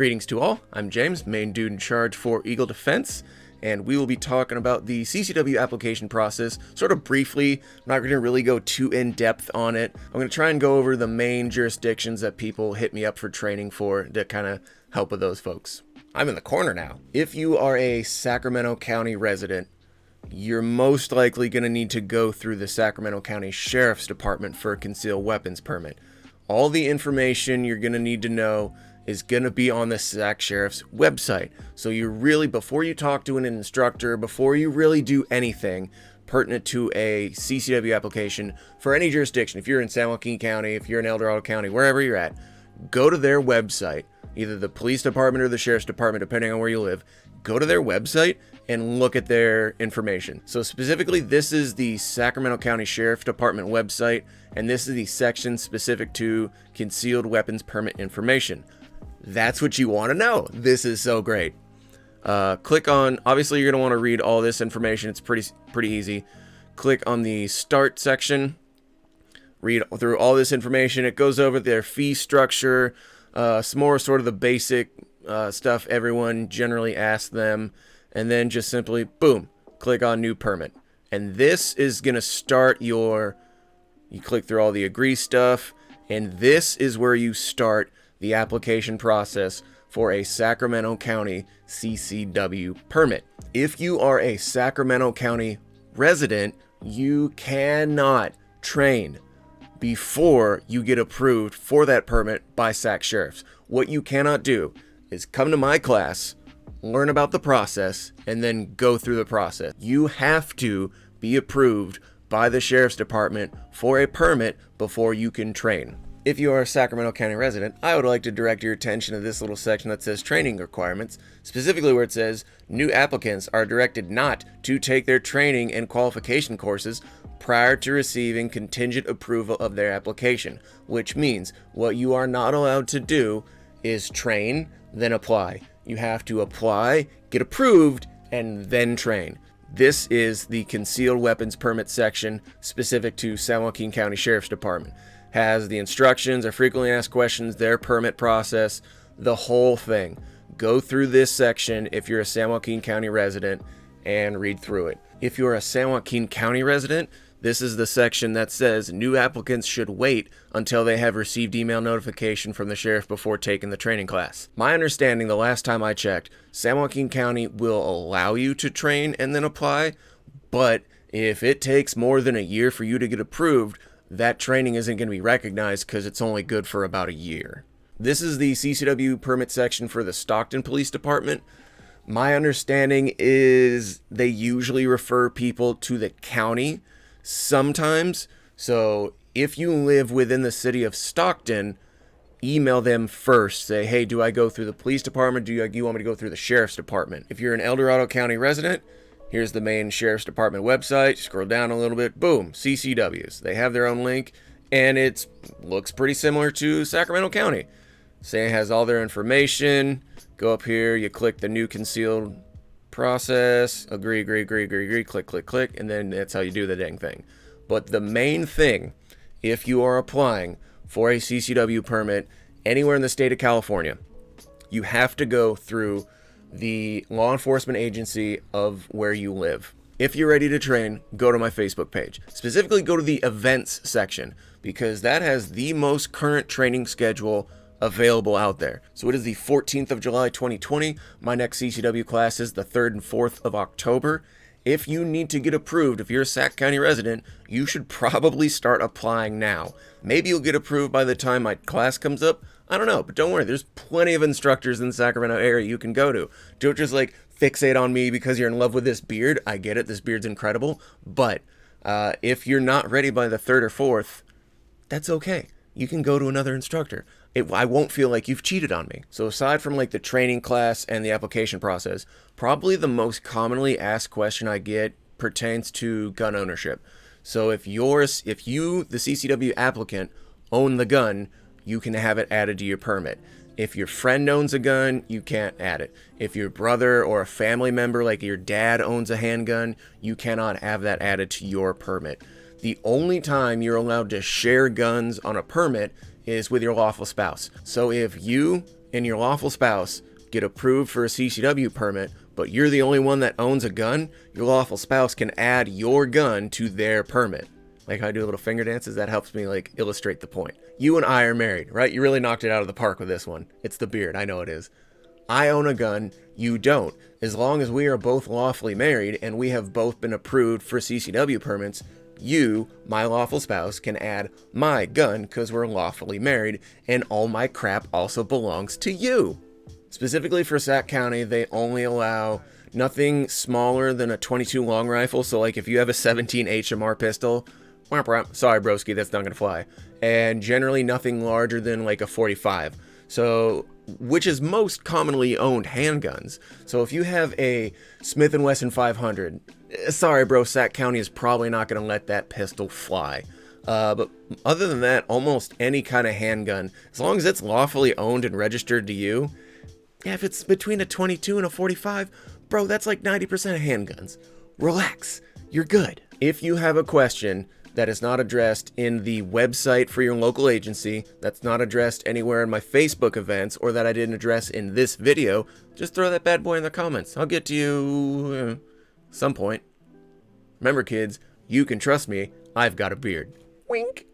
Greetings to all, I'm James, main dude in charge for Eagle Defense, and we will be talking about the CCW application process sort of briefly. I'm not going to really go too in-depth on it. I'm going to try and go over the main jurisdictions that people hit me up for training for to kind of help with those folks. I'm in the corner now. If you are a Sacramento County resident, you're most likely going to need to go through the Sacramento County Sheriff's Department for a concealed weapons permit. All the information you're going to need to know is going to be on the Sac Sheriff's website. So you really, before you talk to an instructor, before you really do anything pertinent to a CCW application for any jurisdiction, if you're in San Joaquin County, if you're in El Dorado County, wherever you're at, go to their website, either the police department or the sheriff's department, depending on where you live. Go to their website and look at their information. So specifically, this is the Sacramento County Sheriff's Department website, and this is the section specific to concealed weapons permit information. That's what you want to know. This is so great. Click on, obviously you're going to want to read all this information. It's pretty easy. Click on the start section. Read through all this information. It goes over their fee structure, some more sort of the basic stuff everyone generally asks them. And then just simply, boom, click on new permit. And this is going to start you click through all the agree stuff. And this is where you start the application process for a Sacramento County CCW permit. If you are a Sacramento County resident, you cannot train before you get approved for that permit by Sac Sheriffs. What you cannot do is come to my class, learn about the process, and then go through the process. You have to be approved by the Sheriff's Department for a permit before you can train. If you are a Sacramento County resident, I would like to direct your attention to this little section that says training requirements, specifically where it says new applicants are directed not to take their training and qualification courses prior to receiving contingent approval of their application, which means what you are not allowed to do is train, then apply. You have to apply, get approved, and then train. This is the concealed weapons permit section specific to San Joaquin County Sheriff's Department. Has the instructions, or frequently asked questions, their permit process, the whole thing. Go through this section if you're a San Joaquin County resident and read through it. If you're a San Joaquin County resident, this is the section that says new applicants should wait until they have received email notification from the sheriff before taking the training class. My understanding, the last time I checked, San Joaquin County will allow you to train and then apply, but if it takes more than a year for you to get approved, that training isn't going to be recognized because it's only good for about a year. This is the CCW permit section for the Stockton Police Department. My understanding is they usually refer people to the county sometimes. So if you live within the city of Stockton, email them first. Say, hey, do I go through the police department? Do you want me to go through the sheriff's department? If you're an El Dorado County resident, here's the main Sheriff's Department website. Scroll down a little bit. Boom, CCWs. They have their own link, and it looks pretty similar to Sacramento County. Say it has all their information. Go up here. You click the new concealed process. Agree, click, and then that's how you do the dang thing. But the main thing, if you are applying for a CCW permit anywhere in the state of California, you have to go through the law enforcement agency of where you live. If you're ready to train, go to my Facebook page. Specifically, go to the events section because that has the most current training schedule available out there. So it is the 14th of July 2020. My next CCW class is the 3rd and 4th of October. If you need to get approved, if you're a Sac County resident, you should probably start applying now. Maybe you'll get approved by the time my class comes up. I don't know, but don't worry. There's plenty of instructors in the Sacramento area you can go to. Don't just fixate on me because you're in love with this beard. I get it. This beard's incredible. But if you're not ready by the 3rd or 4th, that's okay. You can go to another instructor. I won't feel like you've cheated on me. So aside from the training class and the application process, probably the most commonly asked question I get pertains to gun ownership. So if you, the CCW applicant, own the gun, you can have it added to your permit. If your friend owns a gun, you can't add it. If your brother or a family member, like your dad, owns a handgun, you cannot have that added to your permit. The only time you're allowed to share guns on a permit is with your lawful spouse. So if you and your lawful spouse get approved for a CCW permit, but you're the only one that owns a gun, your lawful spouse can add your gun to their permit. Like how I do little finger dances, that helps me like illustrate the point. You and I are married, right? You really knocked it out of the park with this one. It's the beard, I know it is. I own a gun, you don't. As long as we are both lawfully married and we have both been approved for CCW permits, you, my lawful spouse, can add my gun because we're lawfully married, and all my crap also belongs to you. Specifically for Sac County, they only allow nothing smaller than a 22 long rifle. So like if you have a 17 HMR pistol, sorry broski, that's not gonna fly. And generally nothing larger than like a 45. So, which is most commonly owned handguns. So if you have a Smith & Wesson 500, sorry bro, Sac County is probably not gonna let that pistol fly. But other than that, almost any kind of handgun, as long as it's lawfully owned and registered to you, yeah, if it's between a 22 and a 45, bro, that's like 90% of handguns. Relax, you're good. If you have a question that is not addressed in the website for your local agency, that's not addressed anywhere in my Facebook events, or that I didn't address in this video, just throw that bad boy in the comments. I'll get to you some point. Remember kids, you can trust me, I've got a beard. Wink.